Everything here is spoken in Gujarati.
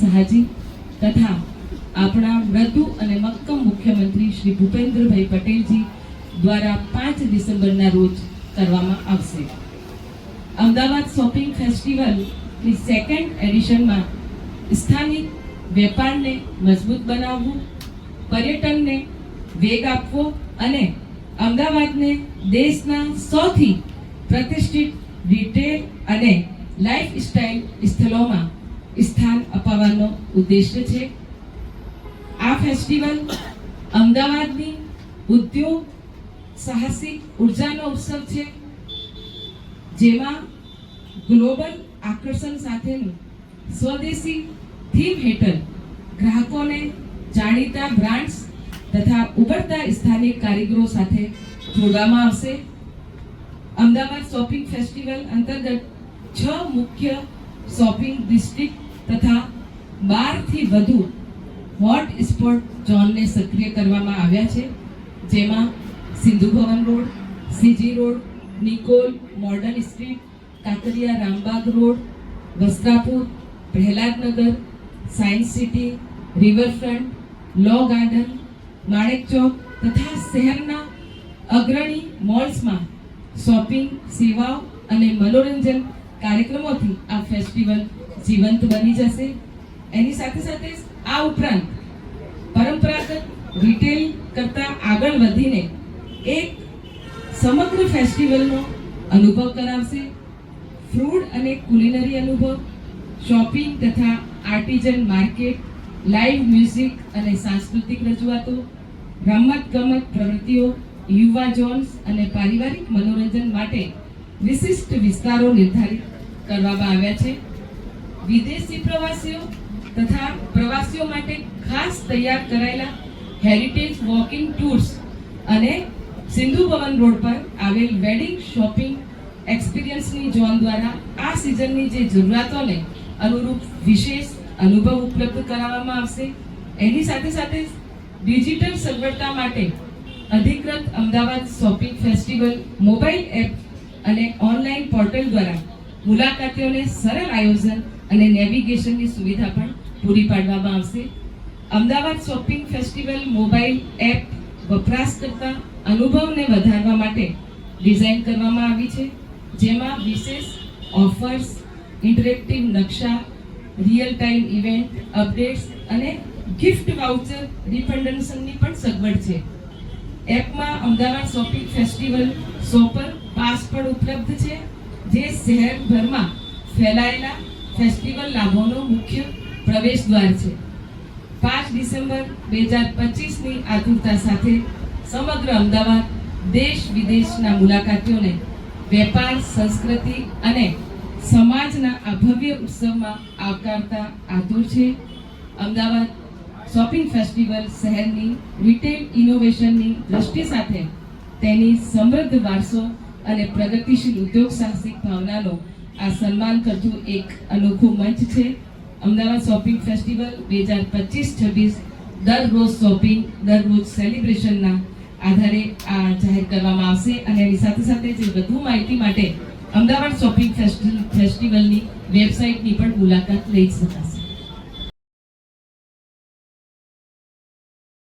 શાહજી તથા આપણા મૃદુ અને મક્કમ મુખ્યમંત્રી શ્રી ભૂપેન્દ્રભાઈ પટેલજી દ્વારા 5 ડિસેમ્બરના રોજ કરવામાં આવશે. અમદાવાદ શોપિંગ ફેસ્ટિવલની સેકન્ડ એડિશનમાં સ્થાનિક વેપારને મજબૂત બનાવવું, પર્યટનને વેગ આપવો અને અમદાવાદને દેશના સૌથી પ્રતિષ્ઠિત રિટેલ અને લાઇફસ્ટાઇલ સ્થળોમાં સ્થાન અપાવવાનો ઉદ્દેશ્ય છે. આ ફેસ્ટિવલ અમદાવાદની ઉદ્યોગ સાહસિક ઉર્જાનો ઉત્સવ છે, જેમાં ગ્લોબલ આકર્ષણ સાથેનું સ્વદેશી થીમ હેઠળ ગ્રાહકોને જાણીતા બ્રાન્ડ્સ તથા ઉભરતા સ્થાનિક કારીગરો સાથે જોડવામાં આવશે. અમદાવાદ શોપિંગ ફેસ્ટિવલ અંતર્ગત 6 મુખ્ય શોપિંગ ડિસ્ટ્રિક્ટ તથા 12 થી વધુ હોટ સ્પોટ ઝોનને સક્રિય કરવામાં આવ્યા છે, જેમાં Sindhu Bhavan road, CG road, Nikol, modern street, Kankaria Rambag road, Vastrapur, Prahladnagar, science city, riverfront, law garden, Manek Chowk તથા શહેરના અગ્રણી મોલ્સમાં શોપિંગ સેવાઓ અને મનોરંજન કાર્યક્રમોથી આ ફેસ્ટિવલ જીવંત બની જશે. એની સાથે સાથે આ ઉપરાંત પરંપરાગત રિટેલ કરતાં આગળ વધીને એક સમગ્ર ફેસ્ટિવલનો અનુભવ કરાવશે. ફૂડ અને કુલિનરી અનુભવ, શોપિંગ તથા આર્ટિઝન માર્કેટ, લાઇવ મ્યુઝિક અને સાંસ્કૃતિક રજૂઆતો, રમત-ગમત પ્રવૃત્તિઓ, યુવા ઝોન્સ અને પારિવારિક મનોરંજન માટે વિશિષ્ટ વિસ્તારો નિર્ધારિત કરવામાં આવ્યા છે. વિદેશી પ્રવાસીઓ તથા પ્રવાસીઓ માટે ખાસ તૈયાર કરાયેલા હેરિટેજ વોકિંગ ટૂર્સ અને સિંધુ ભવન રોડ પર આવેલ વેડિંગ શોપિંગ એક્સપિરિયન્સની ઝોન દ્વારા આ સિઝનની જે જરૂરિયાતોને અનુરૂપ વિશેષ અનુભવ ઉપલબ્ધ કરાવવામાં આવશે. એની સાથે સાથે ડિજિટલ સગવડતા માટે અધિકૃત Ahmedabad shopping festival mobile app અને ઓનલાઈન પોર્ટલ દ્વારા મુલાકાતીઓને સરળ આયોજન અને નેવિગેશનની સુવિધા પણ પૂરી પાડવામાં આવશે. Ahmedabad shopping festival mobile app વપરાશકર્તા અનુભવને વધારવા માટે ડિઝાઇન કરવામાં આવી છે, જેમાં વિશેષ ઓફર્સ, ઇન્ટરેક્ટિવ નકશા, રિયલ ટાઈમ ઇવેન્ટ અપડેટ્સ અને ગિફ્ટ વાઉચર રિફંડન્સની પણ સગવડ છે. એપમાં Ahmedabad shopping festival shopper pass પણ ઉપલબ્ધ છે, જે શહેરભરમાં ફેલાયેલા ફેસ્ટિવલ લાભોનો મુખ્ય પ્રવેશ દ્વાર છે. 5 ડિસેમ્બર 2025ની આતુરતા સાથે સમગ્ર અમદાવાદ દેશ વિદેશના મુલાકાતીઓને વેપાર, સંસ્કૃતિ અને સમાજના આ ભવ્ય ઉત્સવમાં આવકારતા આતુર છે. અમદાવાદ શોપિંગ ફેસ્ટિવલ શહેરની રિટેલ ઇનોવેશનની દ્રષ્ટિ સાથે તેની સમૃદ્ધ વારસો અને પ્રગતિશીલ ઉદ્યોગ સાહસિક ભાવનાનો આ સન્માન કરતું એક અનોખું મંચ છે. અમદાવાદ શોપિંગ ફેસ્ટિવલ 2025-26 દરરોજ શોપિંગ, દરરોજ સેલિબ્રેશનના આધારે આ જાહેર કરવામાં આવશે અને એની સાથે સાથે જે વધુ માહિતી માટે અમદાવાદ શોપિંગ ફેસ્ટિવલની વેબસાઇટની પણ મુલાકાત લઈ શકાશે.